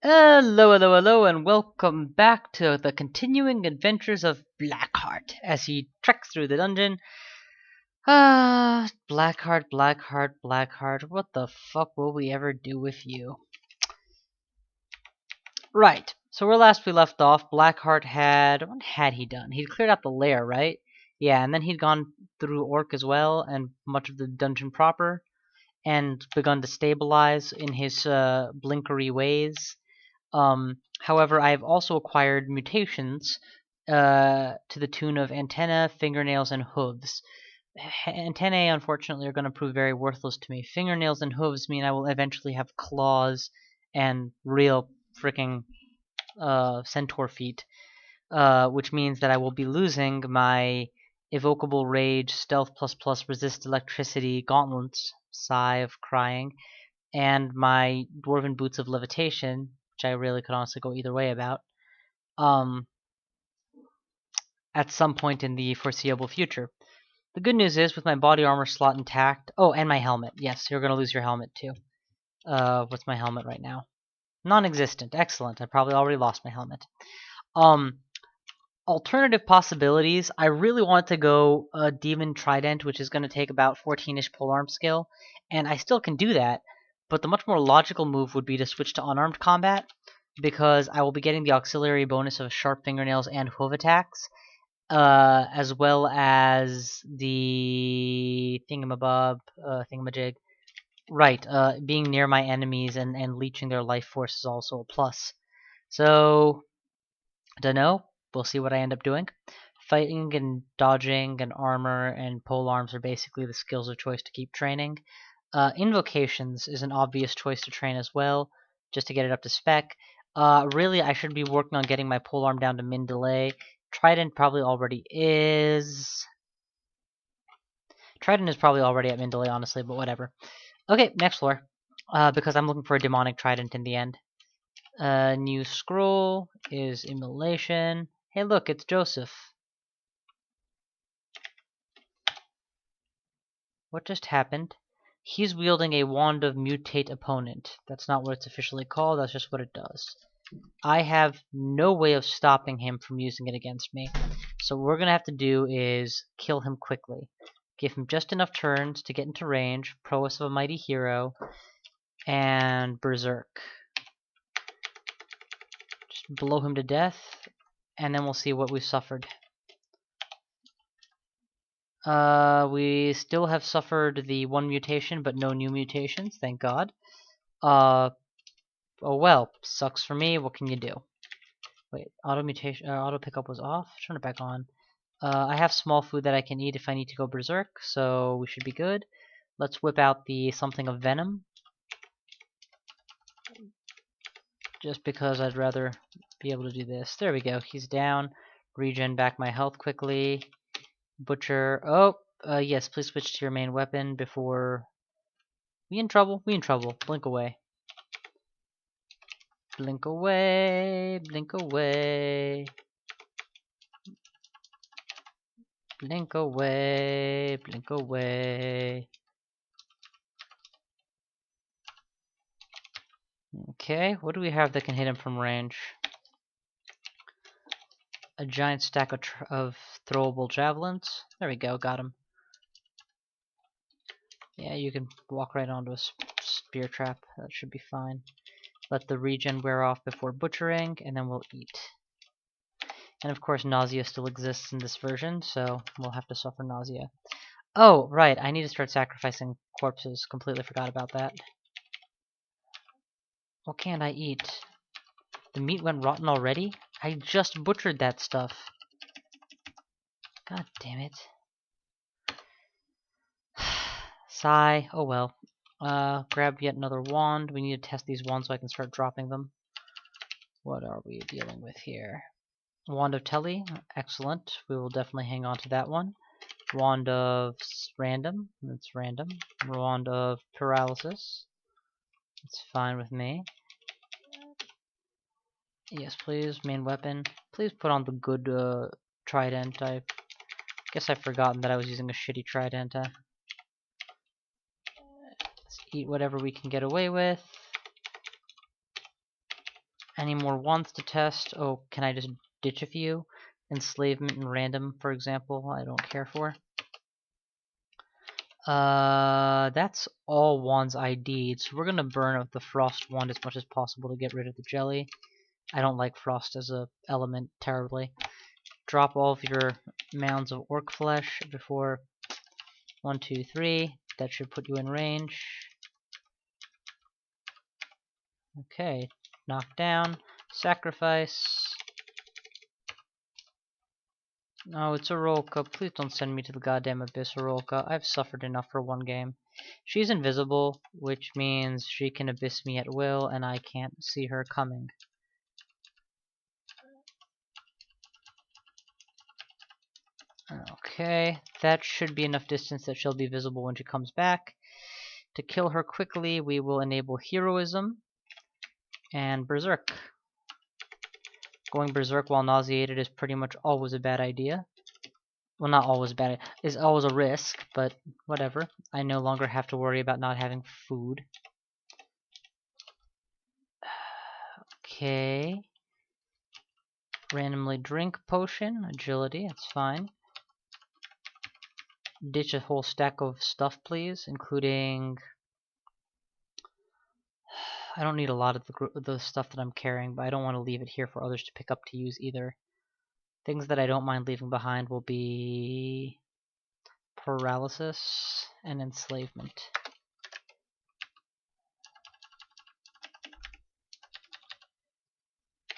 Hello, hello, hello, and welcome back to the continuing adventures of Blackheart as he treks through the dungeon. Blackheart, Blackheart, Blackheart, what the fuck will we ever do with you? Right, so where last we left off, Blackheart what had he done? He'd cleared out the lair, right? Yeah, and then he'd gone through Orc as well, and much of the dungeon proper, and begun to stabilize in his blinkery ways. However, I've also acquired mutations to the tune of antenna, fingernails, and hooves. Antennae, unfortunately, are going to prove very worthless to me. Fingernails and hooves mean I will eventually have claws and real freaking centaur feet, which means that I will be losing my evocable rage, stealth ++ resist electricity, gauntlets, sigh of crying, and my dwarven boots of levitation, which I really could honestly go either way about, at some point in the foreseeable future. The good news is, with my body armor slot intact, oh, and my helmet. Yes, you're going to lose your helmet too. What's my helmet right now? Non-existent. Excellent. I probably already lost my helmet. Alternative possibilities. I really want to go Demon Trident, which is going to take about 14-ish polearm skill, and I still can do that, but the much more logical move would be to switch to unarmed combat, because I will be getting the auxiliary bonus of sharp fingernails and hoof attacks, as well as the thingamajig. Right, being near my enemies and leeching their life force is also a plus. So, I don't know. We'll see what I end up doing. Fighting and dodging and armor and polearms are basically the skills of choice to keep training. Invocations is an obvious choice to train as well, just to get it up to spec. Really, I should be working on getting my polearm down to min delay. Trident probably already is. Trident is probably already at min delay, honestly, but whatever. Okay, next floor. Because I'm looking for a demonic trident in the end. New scroll is immolation. Hey, look, it's Joseph. What just happened? He's wielding a wand of mutate opponent. That's not what it's officially called, that's just what it does. I have no way of stopping him from using it against me. So what we're going to have to do is kill him quickly. Give him just enough turns to get into range, prowess of a mighty hero, and berserk. Just blow him to death, and then we'll see what we've suffered. We still have suffered the one mutation, but no new mutations, thank God. Oh well, sucks for me, what can you do? Wait, auto pickup was off? Turn it back on. I have small food that I can eat if I need to go berserk, so we should be good. Let's whip out the something of venom. Just because I'd rather be able to do this. There we go, he's down. Regen back my health quickly. Butcher. Oh, yes, please switch to your main weapon before... We in trouble? We in trouble. Blink away. Blink away, blink away. Blink away, blink away. Okay, what do we have that can hit him from range? A giant stack of throwable javelins. There we go, got him. Yeah, you can walk right onto a spear trap. That should be fine. Let the regen wear off before butchering, and then we'll eat. And of course, nausea still exists in this version, so we'll have to suffer nausea. Oh, right, I need to start sacrificing corpses. Completely forgot about that. What can't I eat? The meat went rotten already? I just butchered that stuff. God damn it. Sigh. Oh well. Grab yet another wand. We need to test these wands so I can start dropping them. What are we dealing with here? Wand of Telly. Excellent. We will definitely hang on to that one. Wand of Random. That's random. Wand of Paralysis. It's fine with me. Yes, please. Main weapon. Please put on the good trident. I guess I've forgotten that I was using a shitty trident. Let's eat whatever we can get away with. Any more wands to test? Oh, can I just ditch a few? Enslavement and random, for example, I don't care for. That's all wands ID'd, so we're gonna burn up the frost wand as much as possible to get rid of the jelly. I don't like frost as a element terribly. Drop all of your mounds of orc flesh before 1, 2, 3. That should put you in range. Okay, knock down, sacrifice. No, it's Orolka. Please don't send me to the goddamn abyss, Orolka. I've suffered enough for one game. She's invisible, which means she can abyss me at will, and I can't see her coming. Okay, that should be enough distance that she'll be visible when she comes back. To kill her quickly, we will enable Heroism and Berserk. Going Berserk while nauseated is pretty much always a bad idea. Well, not always bad. It's always a risk, but whatever. I no longer have to worry about not having food. Okay. Randomly drink potion, agility, that's fine. Ditch a whole stack of stuff, please, including... I don't need a lot of the stuff that I'm carrying, but I don't want to leave it here for others to pick up to use either. Things that I don't mind leaving behind will be paralysis and enslavement.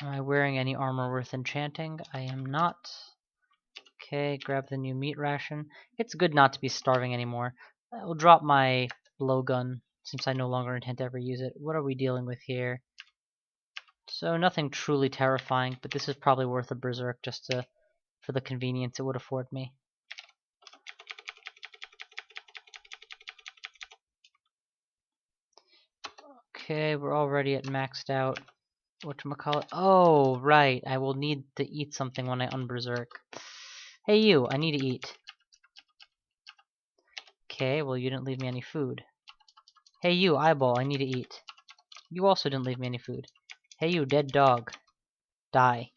Am I wearing any armor worth enchanting? I am not. Okay, grab the new meat ration. It's good not to be starving anymore. I will drop my blowgun since I no longer intend to ever use it. What are we dealing with here? So nothing truly terrifying, but this is probably worth a berserk just for the convenience it would afford me. Okay, we're already at maxed out. Whatchamacallit? Oh, right. I will need to eat something when I unberserk. Hey you, I need to eat. Okay, well you didn't leave me any food. Hey you, eyeball, I need to eat. You also didn't leave me any food. Hey you, dead dog. Die.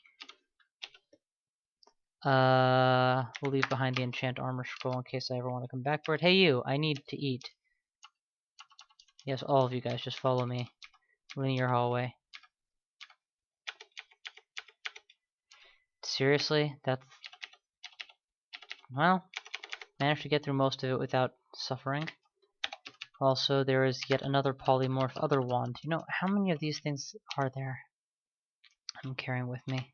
We'll leave behind the enchant armor scroll in case I ever want to come back for it. Hey you, I need to eat. Yes, all of you guys, just follow me. Linear hallway. Seriously? That's... Well, managed to get through most of it without suffering. Also, there is yet another polymorph other wand. You know, how many of these things are there? I'm carrying with me.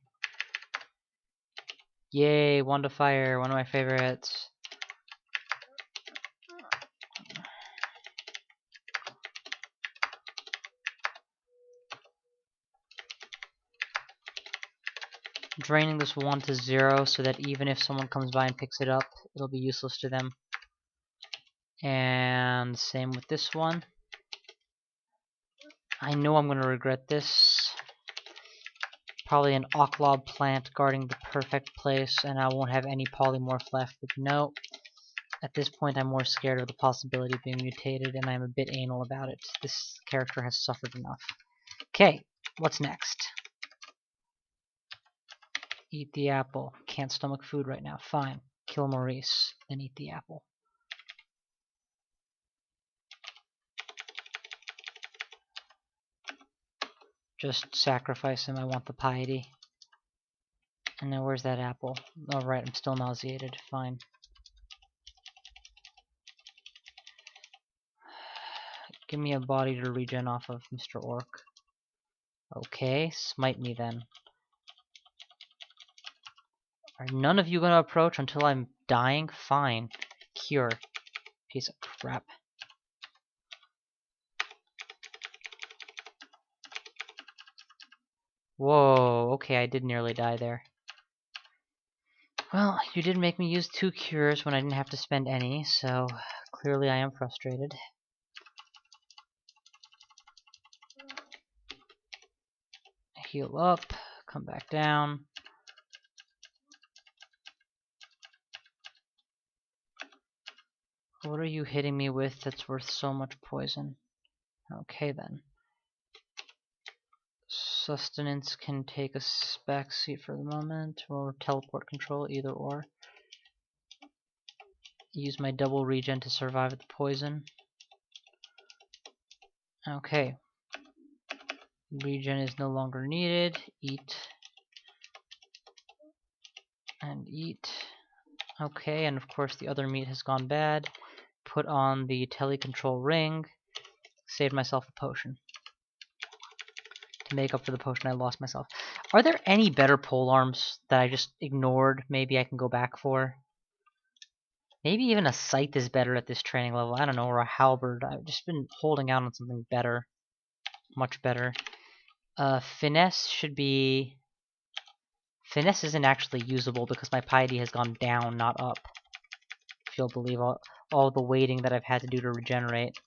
Yay, wand of fire, one of my favorites. Draining this wand to 0 so that even if someone comes by and picks it up, it'll be useless to them. And same with this one. I know I'm going to regret this. Probably an Ocklob plant guarding the perfect place, and I won't have any polymorph left, but no. At this point, I'm more scared of the possibility of being mutated, and I'm a bit anal about it. This character has suffered enough. Okay, what's next? Eat the apple. Can't stomach food right now. Fine. Kill Maurice, then eat the apple. Just sacrifice him. I want the piety. And now where's that apple? Oh, right, I'm still nauseated. Fine. Give me a body to regen off of, Mr. Orc. Okay, smite me then. Are none of you gonna approach until I'm dying? Fine. Cure. Piece of crap. Whoa, okay, I did nearly die there. Well, you did make me use 2 cures when I didn't have to spend any, so clearly I am frustrated. Heal up, come back down. What are you hitting me with that's worth so much poison? Okay then. Sustenance can take a back seat for the moment, or teleport control, either or. Use my double regen to survive the poison. Okay. Regen is no longer needed. Eat. And eat. Okay, and of course the other meat has gone bad. Put on the telecontrol ring. Saved myself a potion. To make up for the potion I lost myself. Are there any better polearms that I just ignored? Maybe I can go back for? Maybe even a scythe is better at this training level. I don't know, or a halberd. I've just been holding out on something better. Much better. Finesse should be... Finesse isn't actually usable because my piety has gone down, not up. If you'll believe all the waiting that I've had to do to regenerate.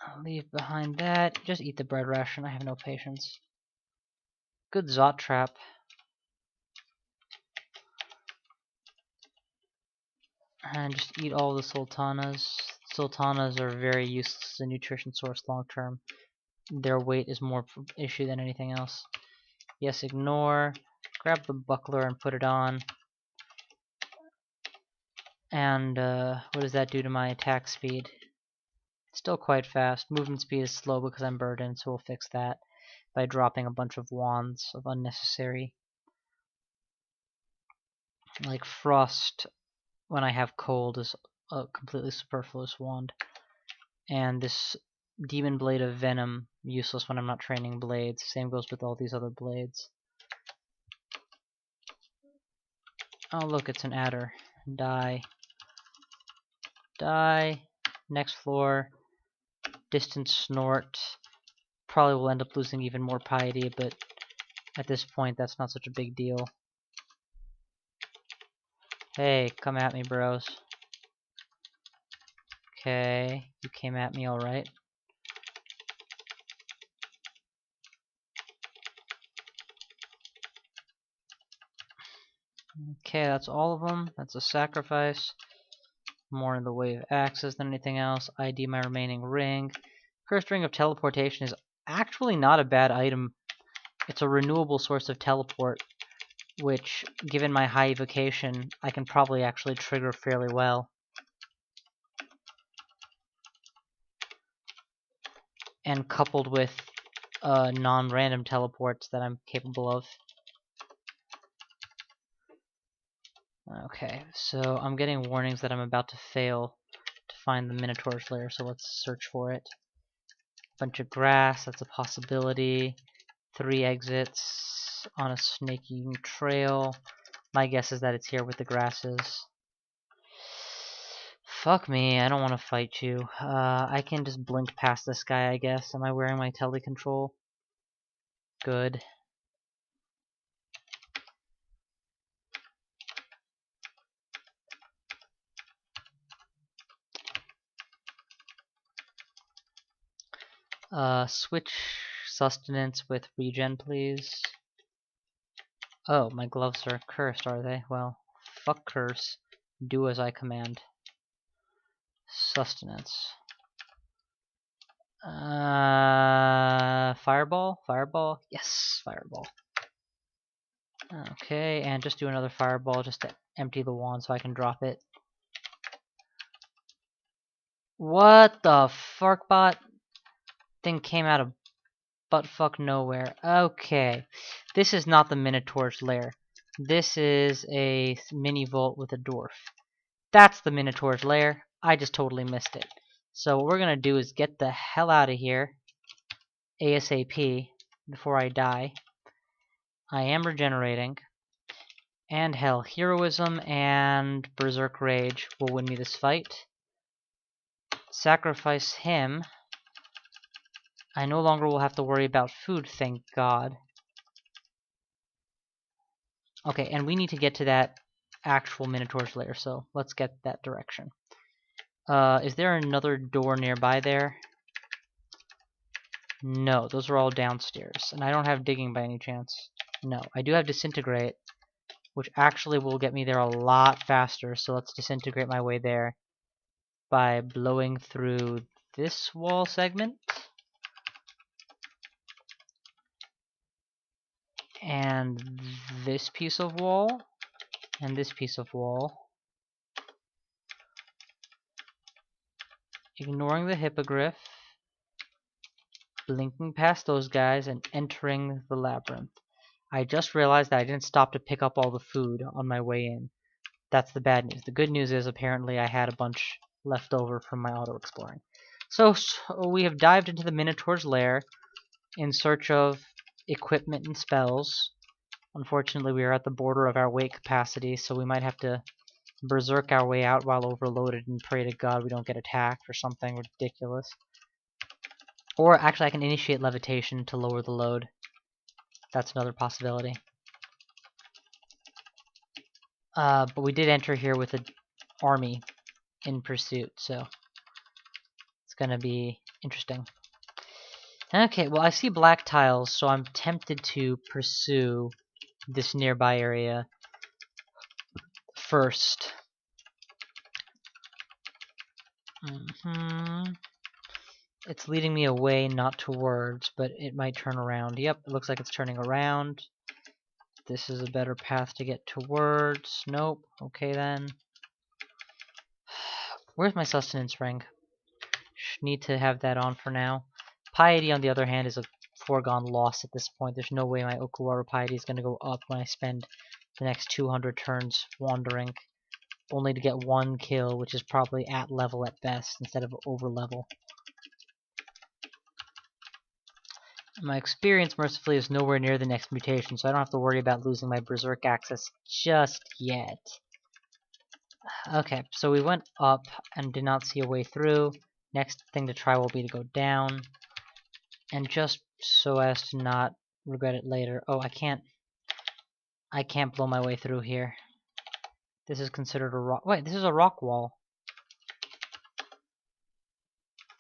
I'll leave behind that. Just eat the bread ration. I have no patience. Good Zot trap. And just eat all the sultanas. Sultanas are very useless as a nutrition source long term. Their weight is more issue than anything else. Yes, ignore. Grab the buckler and put it on. And what does that do to my attack speed? Still quite fast. Movement speed is slow because I'm burdened, so we'll fix that by dropping a bunch of wands of unnecessary. Like Frost, when I have cold, is a completely superfluous wand. And this Demon Blade of Venom, useless when I'm not training blades. Same goes with all these other blades. Oh look, it's an adder. Die. Die. Next floor. Distant Snort. Probably will end up losing even more piety, but at this point that's not such a big deal. Hey, come at me, bros. Okay, you came at me alright. Okay, that's all of them. That's a sacrifice. More in the way of axes than anything else. ID my remaining ring. Cursed Ring of Teleportation is actually not a bad item. It's a renewable source of teleport, which, given my high evocation, I can probably actually trigger fairly well. And coupled with non-random teleports that I'm capable of. Okay, so I'm getting warnings that I'm about to fail to find the Minotaur's lair, so let's search for it. Bunch of grass, that's a possibility. 3 exits on a snaky trail. My guess is that it's here with the grasses. Fuck me, I don't want to fight you. I can just blink past this guy, I guess. Am I wearing my telecontrol? Good. Switch sustenance with regen, please. Oh, my gloves are cursed, are they? Well, fuck curse. Do as I command. Sustenance. Fireball? Fireball? Yes, fireball. Okay, and just do another fireball just to empty the wand so I can drop it. What the fuck bot? Thing came out of buttfuck nowhere. Okay. This is not the Minotaur's lair. This is a mini vault with a dwarf. That's the Minotaur's lair. I just totally missed it. So what we're gonna do is get the hell out of here ASAP before I die. I am regenerating. And hell, Heroism and Berserk Rage will win me this fight. Sacrifice him. I no longer will have to worry about food, thank God. Okay, and we need to get to that actual Minotaur's lair, so let's get that direction. Is there another door nearby there? No, those are all downstairs. And I don't have digging by any chance. No, I do have disintegrate, which actually will get me there a lot faster, so let's disintegrate my way there by blowing through this wall segment. And this piece of wall. And this piece of wall. Ignoring the hippogriff. Blinking past those guys and entering the labyrinth. I just realized that I didn't stop to pick up all the food on my way in. That's the bad news. The good news is apparently I had a bunch left over from my auto-exploring. So we have dived into the Minotaur's lair in search of equipment and spells. Unfortunately, we are at the border of our weight capacity, so we might have to berserk our way out while overloaded and pray to God we don't get attacked or something ridiculous. Or actually I can initiate levitation to lower the load. That's another possibility. But we did enter here with an army in pursuit, so it's gonna be interesting. Okay, well I see black tiles, so I'm tempted to pursue this nearby area first. It's leading me away, not towards, but it might turn around. Yep, it looks like it's turning around. This is a better path to get towards. Nope. Okay then. Where's my sustenance ring? Need to have that on for now. Piety, on the other hand, is a foregone loss at this point. There's no way my Okuwara piety is going to go up when I spend the next 200 turns wandering, only to get one kill, which is probably at level at best instead of over level. My experience, mercifully, is nowhere near the next mutation, so I don't have to worry about losing my berserk access just yet. Okay, so we went up and did not see a way through. Next thing to try will be to go down, and just so as to not regret it later. Oh, I can't blow my way through here. This is considered a rock. Wait, this is a rock wall.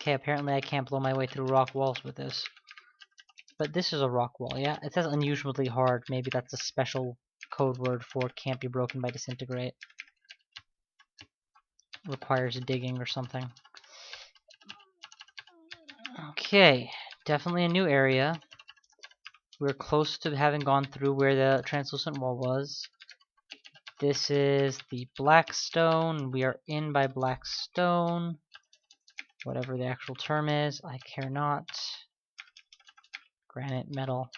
Okay, apparently I can't blow my way through rock walls with this. But this is a rock wall, yeah? It says unusually hard. Maybe that's a special code word for can't be broken by disintegrate. Requires digging or something. Okay, definitely a new area. We're close to having gone through where the translucent wall was. This is the black stone. We are in by black stone. Whatever the actual term is, I care not. Granite, metal.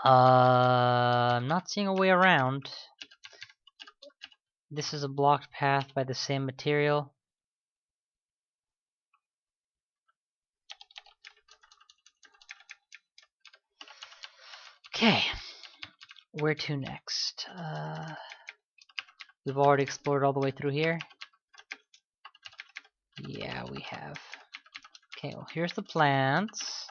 I'm not seeing a way around. This is a blocked path by the same material. Okay, where to next? We've already explored all the way through here. Yeah, we have. Okay, well, here's the plants.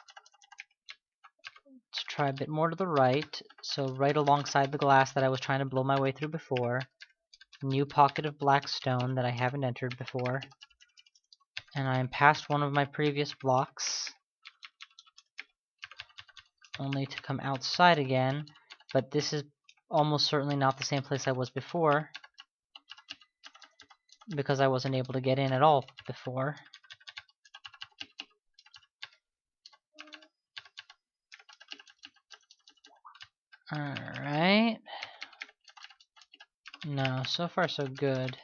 Let's try a bit more to the right. So right alongside the glass that I was trying to blow my way through before. New pocket of black stone that I haven't entered before. And I am past one of my previous blocks. Only to come outside again. But this is almost certainly not the same place I was before. Because I wasn't able to get in at all before. Alright. No, so far so good.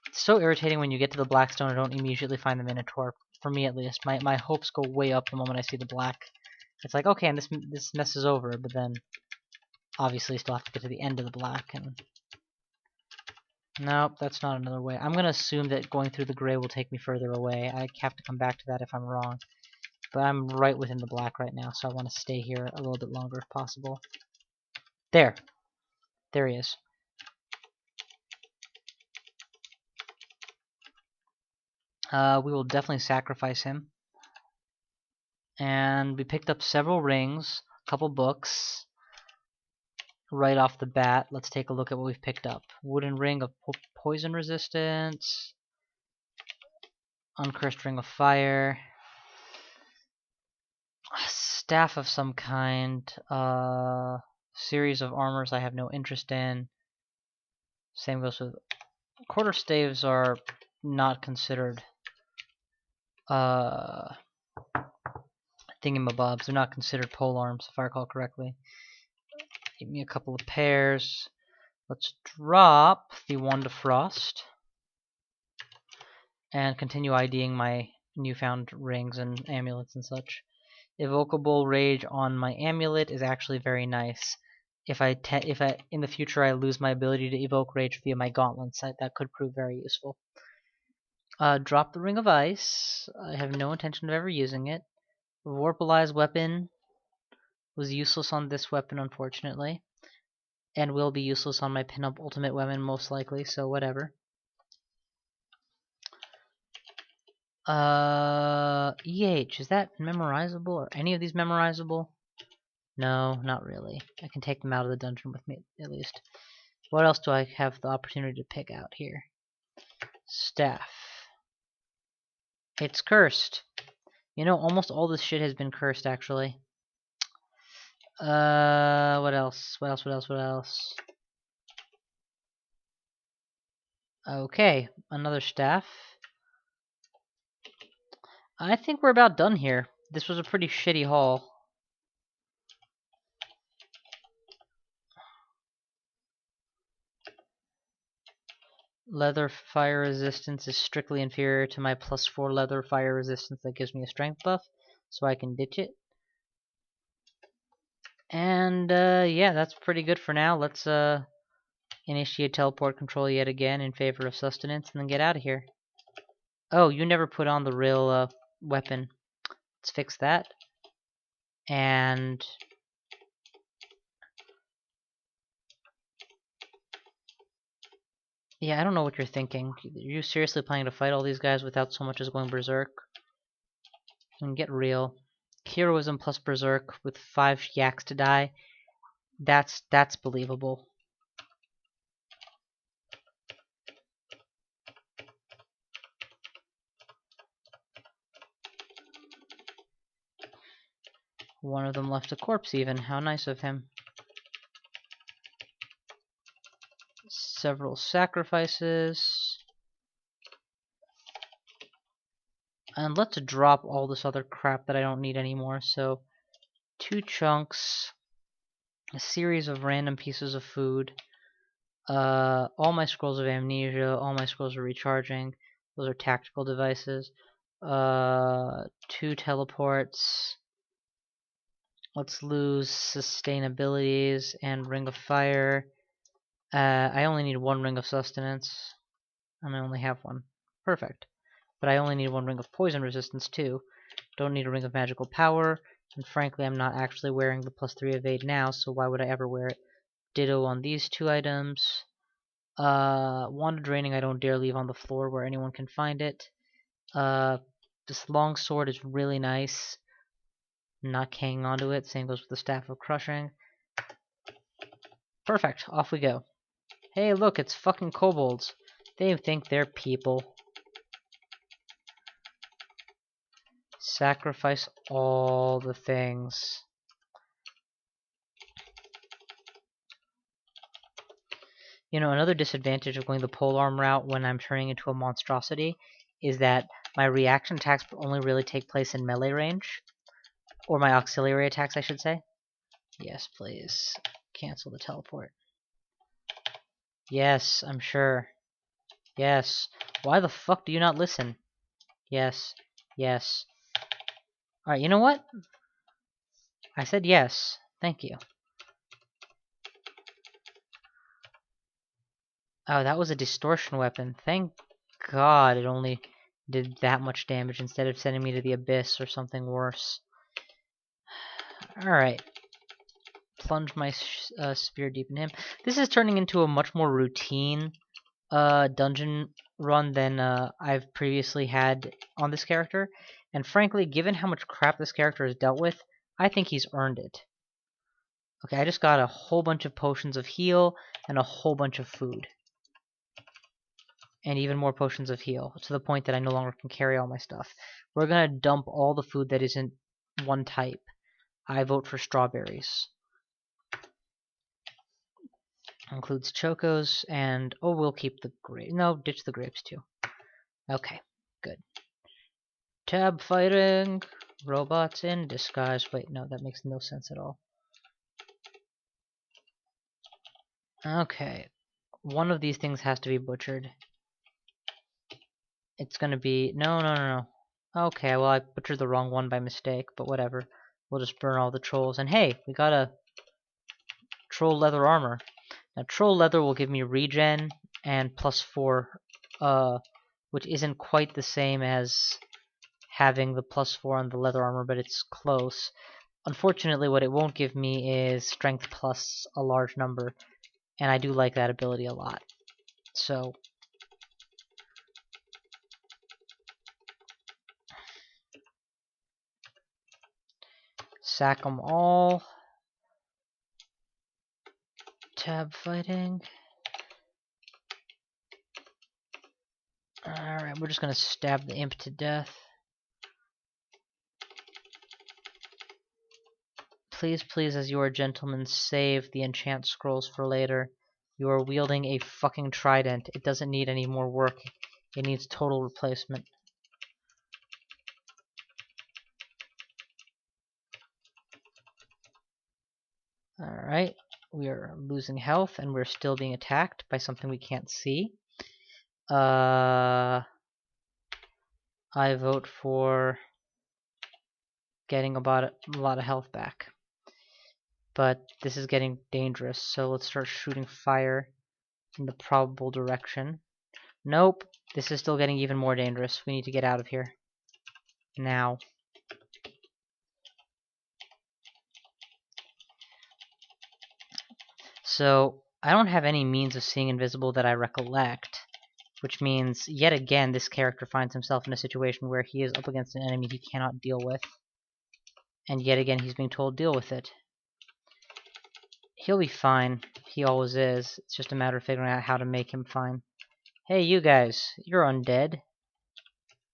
It's so irritating when you get to the black stone and don't immediately find the minotaur. For me at least. My hopes go way up the moment I see the black. It's like, okay, and this mess is over, but then obviously still have to get to the end of the black and nope, that's not another way. I'm gonna assume that going through the gray will take me further away. I have to come back to that if I'm wrong. But I'm right within the black right now, so I want to stay here a little bit longer if possible. There. There he is. We will definitely sacrifice him. And we picked up several rings, a couple books. Right off the bat, let's take a look at what we've picked up. Wooden ring of poison resistance. Uncursed ring of fire. Staff of some kind. Series of armors I have no interest in. Same goes with Quarterstaves are not considered thingamabobs. They're not considered polearms, if I recall correctly. Give me a couple of pairs. Let's drop the one to frost and continue IDing my newfound rings and amulets and such. Evocable rage on my amulet is actually very nice. If I in the future I lose my ability to evoke rage via my gauntlets, that could prove very useful. Drop the ring of ice. I have no intention of ever using it. Vorpalize weapon was useless on this weapon, unfortunately, and will be useless on my pinup ultimate weapon most likely. So whatever. EH, is that memorizable? Or any of these memorizable? No, not really. I can take them out of the dungeon with me, at least. What else do I have the opportunity to pick out here? Staff. It's cursed. You know, almost all this shit has been cursed, actually. What else? What else? What else? What else? Okay, another staff. I think we're about done here. This was a pretty shitty haul. Leather fire resistance is strictly inferior to my +4 leather fire resistance that gives me a strength buff, so I can ditch it. And yeah, that's pretty good for now. Let's initiate teleport control yet again in favor of sustenance and then get out of here. Oh, you never put on the real weapon. Let's fix that. And yeah, I don't know what you're thinking. Are you seriously planning to fight all these guys without so much as going berserk? And get real. Heroism plus berserk with 5 yaks to die. That's believable. One of them left a corpse even. How nice of him. Several sacrifices. And let's drop all this other crap that I don't need anymore. So, 2 chunks, a series of random pieces of food, all my scrolls of amnesia, all my scrolls of recharging. Those are tactical devices. 2 teleports. Let's lose sustainabilities and ring of fire. I only need 1 ring of sustenance, and I only have 1. Perfect. But I only need 1 ring of poison resistance too. Don't need a ring of magical power, and frankly I'm not actually wearing the +3 evade now, so why would I ever wear it? Ditto on these 2 items. Wand of draining I don't dare leave on the floor where anyone can find it. This long sword is really nice. I'm not hanging onto it. Same goes with the staff of crushing. Perfect. Off we go. Hey, look, it's fucking kobolds. They think they're people. Sacrifice all the things. You know, another disadvantage of going the polearm route when I'm turning into a monstrosity is that my reaction attacks only really take place in melee range. Or my auxiliary attacks, I should say. Yes, please. Cancel the teleport. Yes, I'm sure. Yes. Why the fuck do you not listen? Yes. Yes. Alright, you know what? I said yes. Thank you. Oh, that was a distortion weapon. Thank God it only did that much damage instead of sending me to the abyss or something worse. Alright. Plunge my spear deep in him. This is turning into a much more routine dungeon run than I've previously had on this character. And frankly, given how much crap this character has dealt with, I think he's earned it. Okay, I just got a whole bunch of potions of heal and a whole bunch of food. And even more potions of heal, to the point that I no longer can carry all my stuff. We're gonna dump all the food that isn't one type. I vote for strawberries. Includes chocos and we'll keep the grape. No, ditch the grapes too. Okay, good. Tab fighting robots in disguise. Wait, no, that makes no sense at all. Okay, one of these things has to be butchered. It's gonna be no. Okay, well I butchered the wrong one by mistake, but whatever. We'll just burn all the trolls. And hey, we got a troll leather armor. Now troll leather will give me regen and +4, which isn't quite the same as having the +4 on the leather armor, but it's close. Unfortunately, what it won't give me is strength plus a large number, and I do like that ability a lot. So sack them all. Tab fighting. Alright, we're just gonna stab the imp to death. Please, please, as you are gentlemen, save the enchant scrolls for later. You are wielding a fucking trident. It doesn't need any more work. It needs total replacement. Alright, we are losing health and we're still being attacked by something we can't see. I vote for getting about a lot of health back. But this is getting dangerous, so let's start shooting fire in the probable direction. Nope, this is still getting even more dangerous. We need to get out of here. Now. So, I don't have any means of seeing invisible that I recollect, which means, yet again, this character finds himself in a situation where he is up against an enemy he cannot deal with. And yet again, he's being told, deal with it. He'll be fine. He always is. It's just a matter of figuring out how to make him fine. Hey, you guys. You're undead.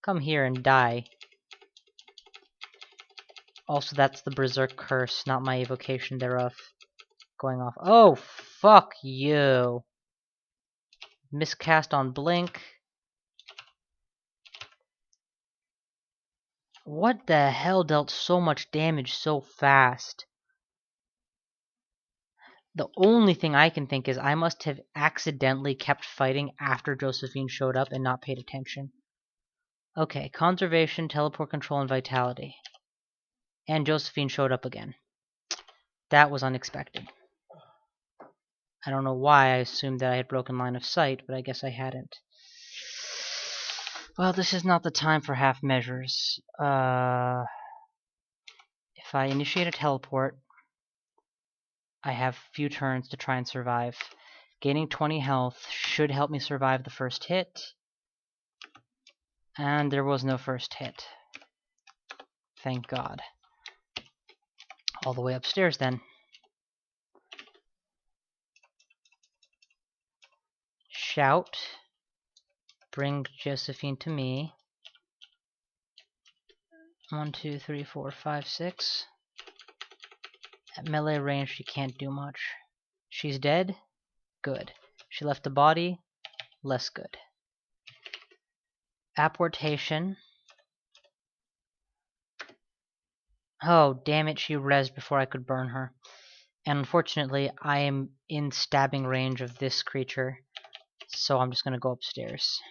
Come here and die. Also, that's the Berserk curse, not my evocation thereof. Going off. Oh, fuck you. Miscast on Blink. What the hell dealt so much damage so fast? The only thing I can think is I must have accidentally kept fighting after Josephine showed up and not paid attention. Okay, conservation, teleport control, and vitality. And Josephine showed up again. That was unexpected. I don't know why I assumed that I had broken line of sight, but I guess I hadn't. Well, this is not the time for half measures. If I initiate a teleport, I have few turns to try and survive. Gaining 20 health should help me survive the first hit. And there was no first hit. Thank God. All the way upstairs then. Shout. Bring Josephine to me. 1, 2, 3, 4, 5, 6. At melee range, she can't do much. She's dead? Good. She left the body? Less good. Apportation. Oh, damn it, she rezzed before I could burn her. And unfortunately, I am in stabbing range of this creature, so I'm just gonna go upstairs.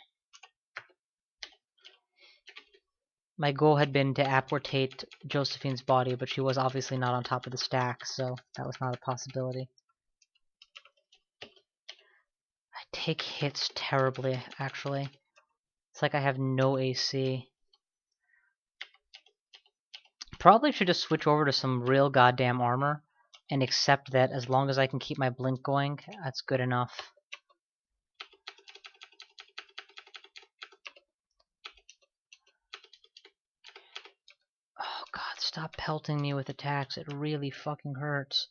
My goal had been to apportate Josephine's body, but she was obviously not on top of the stack, so that was not a possibility. I take hits terribly, actually. It's like I have no AC. Probably should just switch over to some real goddamn armor and accept that as long as I can keep my blink going, that's good enough. Oh god, stop pelting me with attacks. It really fucking hurts.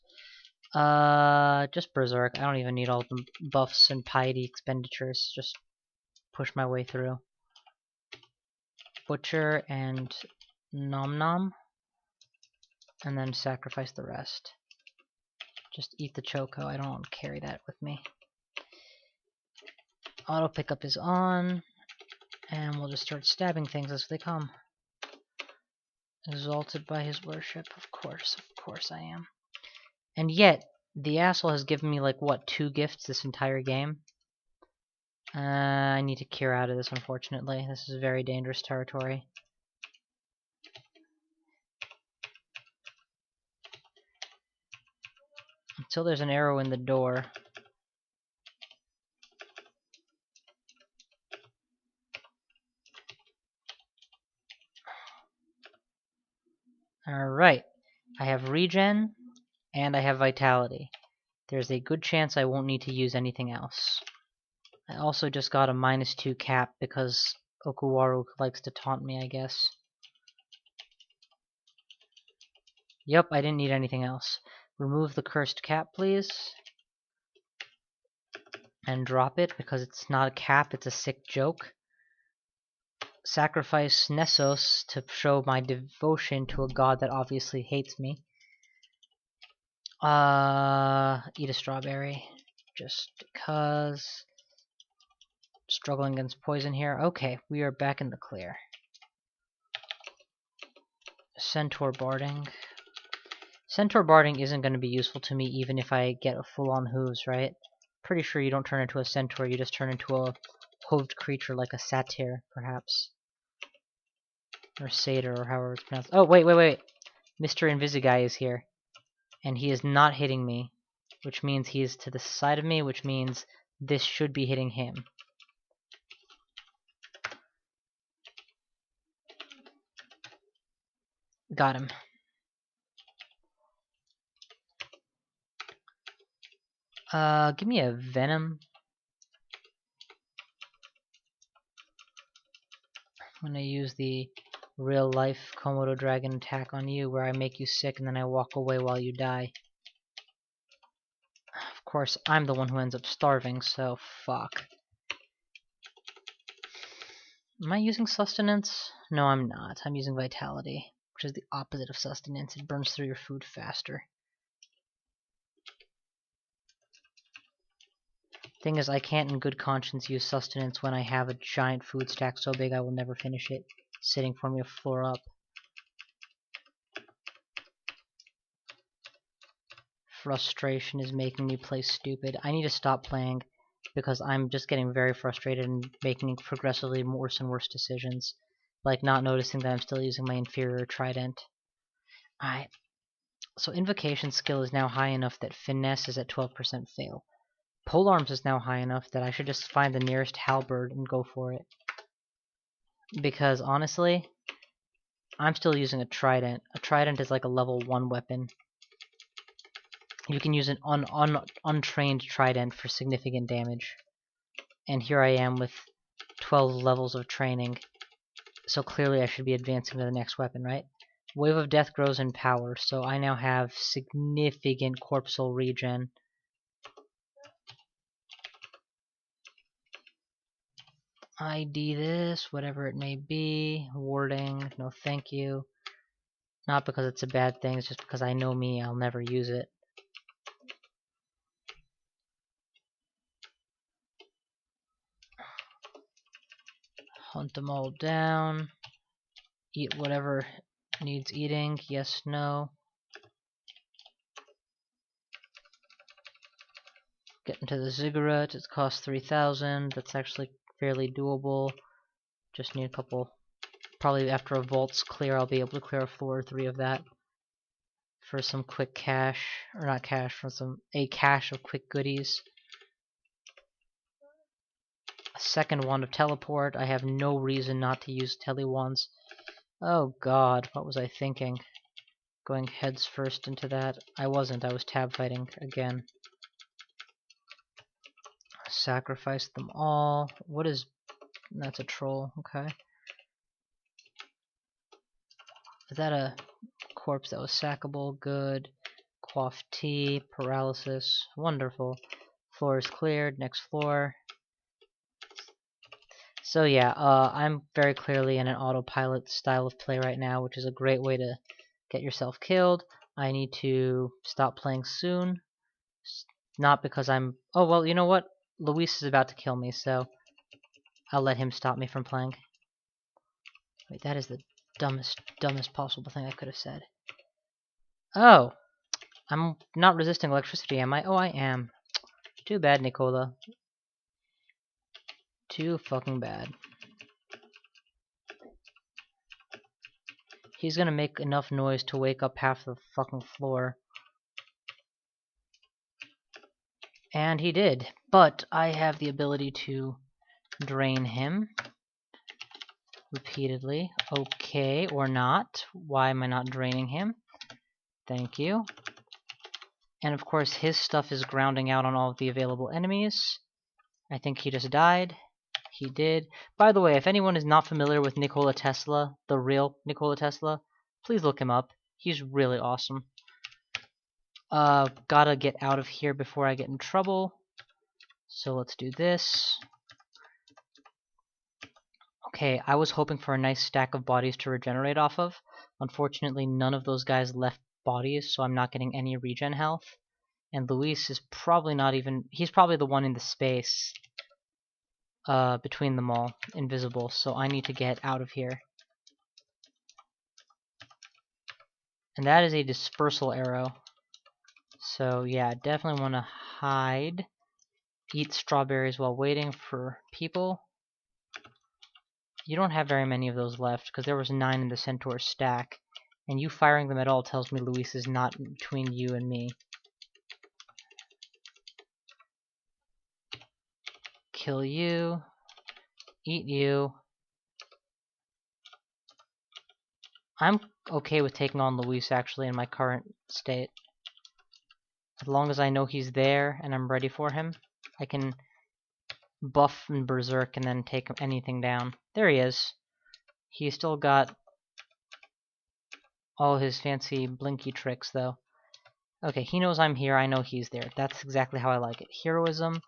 Just Berserk. I don't even need all the buffs and piety expenditures. Just push my way through. Butcher and Nom Nom. And then sacrifice the rest. Just eat the choco. I don't want to carry that with me. Auto pickup is on, and we'll just start stabbing things as they come. Exalted by his worship, of course I am. And yet, the asshole has given me like, what, 2 gifts this entire game? I need to cure out of this, unfortunately. This is very dangerous territory. Until there's an arrow in the door. Alright. I have regen, and I have vitality. There's a good chance I won't need to use anything else. I also just got a -2 cap because Okuwaru likes to taunt me, I guess. Yep, I didn't need anything else. Remove the cursed cap, please. And drop it, because it's not a cap, it's a sick joke. Sacrifice Nessos to show my devotion to a god that obviously hates me. Eat a strawberry. Just because. Struggling against poison here. Okay, we are back in the clear. Centaur barding. Centaur barding isn't going to be useful to me even if I get a full-on hooves, right? Pretty sure you don't turn into a centaur, you just turn into a hooved creature like a satyr, perhaps. Or satyr, or however it's pronounced. Oh, wait. Mr. Invisi-Guy is here. And he is not hitting me, which means he is to the side of me, which means this should be hitting him. Got him. Give me a venom. I'm gonna use the real life Komodo dragon attack on you where I make you sick and then I walk away while you die. Of course, I'm the one who ends up starving, so fuck. Am I using sustenance? No, I'm not. I'm using vitality, which is the opposite of sustenance. It burns through your food faster. Thing is, I can't in good conscience use sustenance when I have a giant food stack so big I will never finish it, sitting from your floor up. Frustration is making me play stupid. I need to stop playing because I'm just getting very frustrated and making progressively worse and worse decisions. Like not noticing that I'm still using my inferior trident. Alright. So invocation skill is now high enough that finesse is at 12% fail. Polearms is now high enough that I should just find the nearest halberd and go for it. Because honestly, I'm still using a trident. A trident is like a level 1 weapon. You can use an untrained trident for significant damage. And here I am with 12 levels of training. So clearly I should be advancing to the next weapon, right? Wave of Death grows in power, so I now have significant corpsal regen. ID this, whatever it may be. Warding, no thank you. Not because it's a bad thing, it's just because I know me, I'll never use it. Hunt them all down. Eat whatever needs eating. Yes, no. Get into the ziggurat. It costs 3,000. That's actually fairly doable. Just need a couple. Probably after a vault's clear, I'll be able to clear a floor or 3 of that. For some quick cash. Or not cash, for a cache of quick goodies. A second wand of teleport. I have no reason not to use tele wands. Oh god, what was I thinking? Going heads first into that. I wasn't, I was tab fighting again. Sacrifice them all. What is... That's a troll, okay. Is that a corpse that was sackable? Good. Quaff tea, paralysis, wonderful. Floor is cleared, next floor. So yeah, I'm very clearly in an autopilot style of play right now, which is a great way to get yourself killed. I need to stop playing soon. Not because I'm... Oh, well, you know what? Luis is about to kill me, so I'll let him stop me from playing. Wait, that is the dumbest possible thing I could have said. Oh! I'm not resisting electricity, am I? Oh, I am. Too bad, Nicola. Too fucking bad. He's gonna make enough noise to wake up half the fucking floor. And he did. But I have the ability to drain him repeatedly. Okay, or not. Why am I not draining him? Thank you. And of course his stuff is grounding out on all of the available enemies. I think he just died. He did. By the way, if anyone is not familiar with Nikola Tesla, the real Nikola Tesla, please look him up. He's really awesome. Gotta get out of here before I get in trouble. So let's do this. Okay, I was hoping for a nice stack of bodies to regenerate off of. Unfortunately, none of those guys left bodies, so I'm not getting any regen health. And Luis is probably not even... He's probably the one in the space between them all, invisible, so I need to get out of here. And that is a dispersal arrow. So yeah, definitely want to hide. Eat strawberries while waiting for people. You don't have very many of those left, because there was 9 in the centaur stack. And you firing them at all tells me Luis is not between you and me. Kill you. Eat you. I'm okay with taking on Luis, actually, in my current state. As long as I know he's there and I'm ready for him, I can buff and berserk and then take anything down. There he is. He's still got all his fancy blinky tricks, though. Okay, he knows I'm here, I know he's there. That's exactly how I like it. Heroism.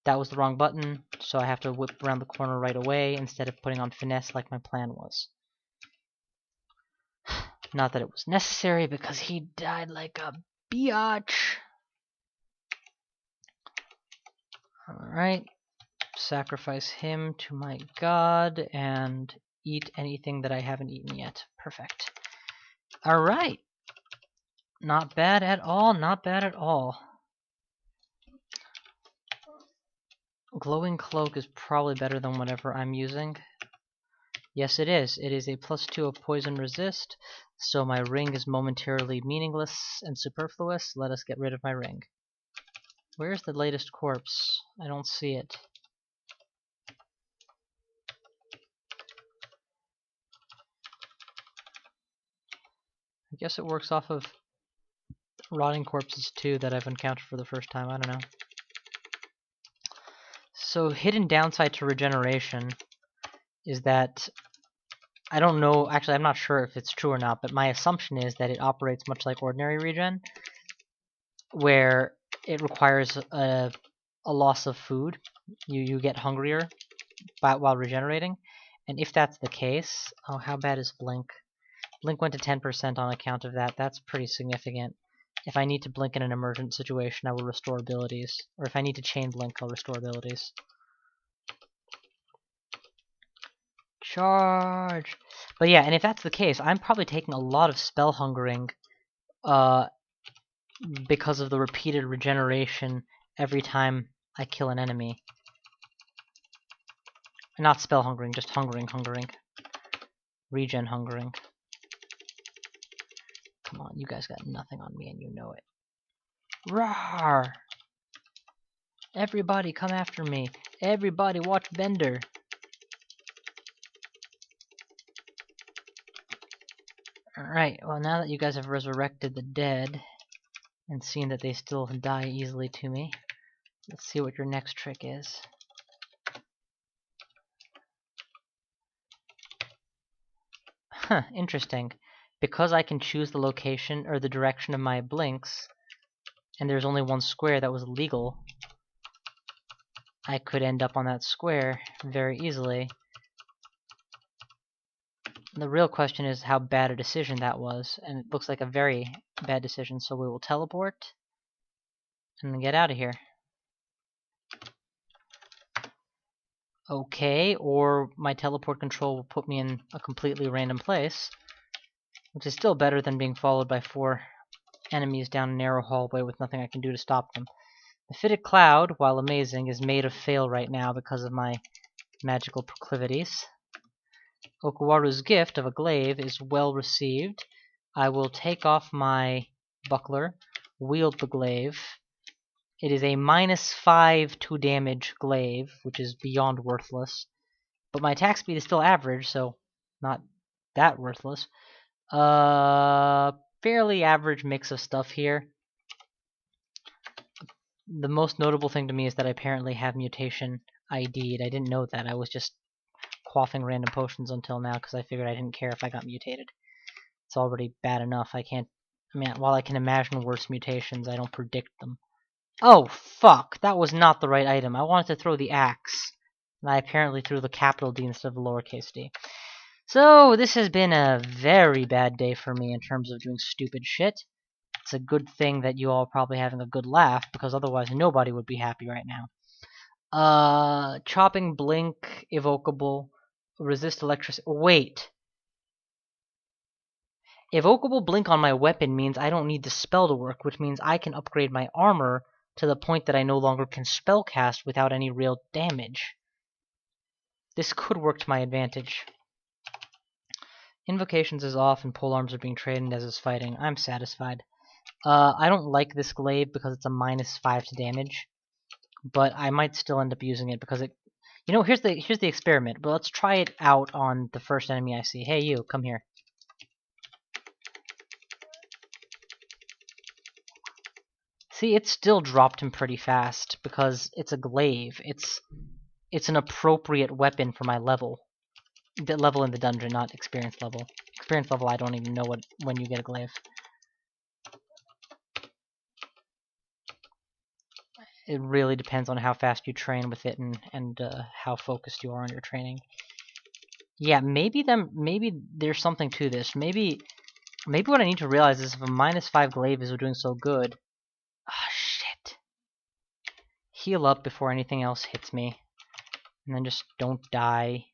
That was the wrong button, so I have to whip around the corner right away instead of putting on finesse like my plan was. Not that it was necessary, because he died like a biatch. Alright. Sacrifice him to my god and eat anything that I haven't eaten yet. Perfect. Alright. Not bad at all, not bad at all. Glowing cloak is probably better than whatever I'm using. Yes, it is. It is a +2 of poison resist, so my ring is momentarily meaningless and superfluous. Let us get rid of my ring. Where's the latest corpse? I don't see it. I guess it works off of rotting corpses too that I've encountered for the first time. I don't know. So hidden downside to regeneration is that I don't know, actually I'm not sure if it's true or not, but my assumption is that it operates much like ordinary regen, where it requires a loss of food. You get hungrier while regenerating, and if that's the case, oh, how bad is Blink? Blink went to 10% on account of that. That's pretty significant. If I need to blink in an emergent situation, I will restore abilities. Or if I need to chain blink, I'll restore abilities. Charge! But yeah, and if that's the case, I'm probably taking a lot of spell hungering because of the repeated regeneration every time I kill an enemy. Not spell hungering, just hungering. Regen hungering. Come on, you guys got nothing on me and you know it. Rawr! Everybody come after me. Everybody watch Bender. Alright, well now that you guys have resurrected the dead and seen that they still die easily to me, let's see what your next trick is. Huh, interesting. Because I can choose the location or the direction of my blinks, and there's only one square that was legal, I could end up on that square very easily. The real question is how bad a decision that was, and it looks like a very bad decision, so we will teleport. and get out of here. Okay, or my teleport control will put me in a completely random place, which is still better than being followed by 4 enemies down a narrow hallway with nothing I can do to stop them. The fitted cloud, while amazing, is made of fail right now because of my magical proclivities. Okuwaru's gift of a glaive is well received. I will take off my buckler, wield the glaive. It is a -5 to damage glaive, which is beyond worthless. But my attack speed is still average, so not that worthless. Fairly average mix of stuff here. The most notable thing to me is that I apparently have mutation ID'd. I didn't know that. I was just quaffing random potions until now because I figured I didn't care if I got mutated. It's already bad enough. I mean, while I can imagine worse mutations, I don't predict them. Oh, fuck! That was not the right item. I wanted to throw the axe. And I apparently threw the capital D instead of the lowercase d. So, this has been a very bad day for me in terms of doing stupid shit. It's a good thing that you all are probably having a good laugh, because otherwise nobody would be happy right now. Chopping Blink, Evocable, Resist Electricity. Wait! Evocable Blink on my weapon means I don't need the spell to work, which means I can upgrade my armor to the point that I no longer can spellcast without any real damage. This could work to my advantage. Invocations is off and polearms are being traded as is fighting. I'm satisfied. I don't like this glaive because it's a -5 to damage, but I might still end up using it because it. You know, here's the experiment. But let's try it out on the first enemy I see. Hey, you, come here. See, it still dropped him pretty fast because it's a glaive. It's an appropriate weapon for my level. The level in the dungeon, not experience level. Experience level, I don't even know when you get a glaive. It really depends on how fast you train with it and how focused you are on your training. Yeah, maybe there's something to this. Maybe what I need to realize is if a -5 glaive is doing so good. Ah, shit. Heal up before anything else hits me. And then just don't die.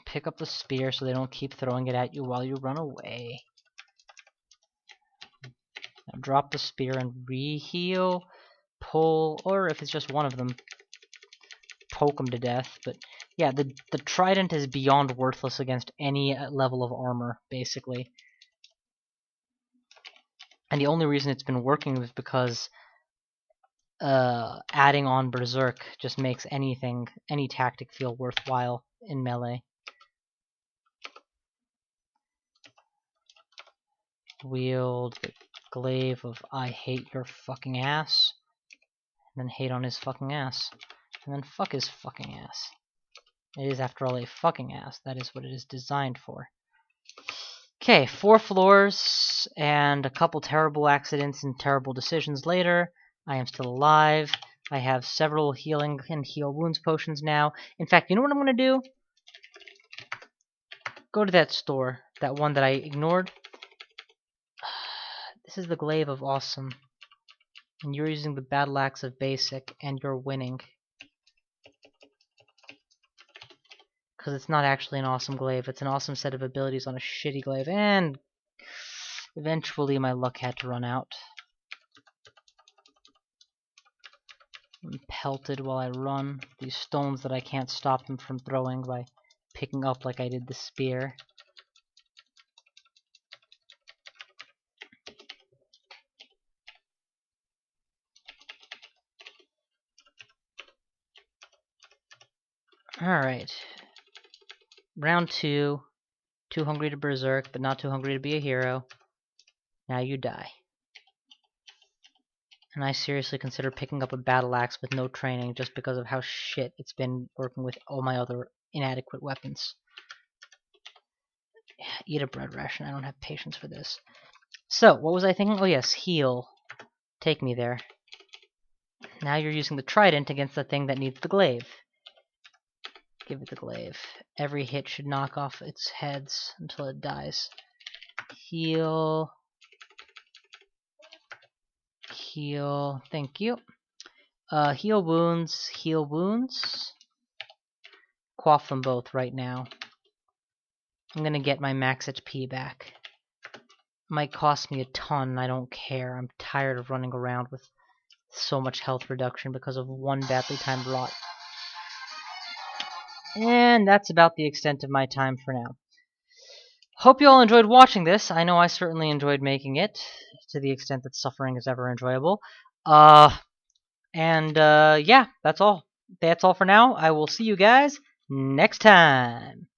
Pick up the spear so they don't keep throwing it at you while you run away. Now drop the spear and re-heal, pull, or if it's just one of them, poke them to death. But yeah, the trident is beyond worthless against any level of armor, basically. And the only reason it's been working is because adding on Berserk just makes any tactic feel worthwhile in melee. Wield the glaive of I hate your fucking ass, and then hate on his fucking ass, and then fuck his fucking ass. It is, after all, a fucking ass. That is what it is designed for. Okay, 4 floors, and a couple terrible accidents and terrible decisions later, I am still alive. I have several healing and heal wounds potions now. In fact, you know what I'm going to do? Go to that store, that one that I ignored. This is the glaive of awesome. And you're using the battle axe of basic, and you're winning. Because it's not actually an awesome glaive, it's an awesome set of abilities on a shitty glaive, and eventually my luck had to run out. I'm pelted while I run. These stones that I can't stop them from throwing by picking up like I did the spear. Alright. Round 2. Too hungry to berserk, but not too hungry to be a hero. Now you die. And I seriously consider picking up a battle axe with no training just because of how shit it's been working with all my other inadequate weapons. Eat a bread ration. I don't have patience for this. So, what was I thinking? Oh yes, heal. Take me there. Now you're using the trident against the thing that needs the glaive. Give it the glaive. Every hit should knock off its heads until it dies. Heal. Heal. Thank you. Heal wounds. Heal wounds. Quaff them both right now. I'm gonna get my max HP back. Might cost me a ton, I don't care. I'm tired of running around with so much health reduction because of one badly timed rot. And that's about the extent of my time for now. Hope you all enjoyed watching this. I know I certainly enjoyed making it, to the extent that suffering is ever enjoyable. Yeah, that's all. That's all for now. I will see you guys next time.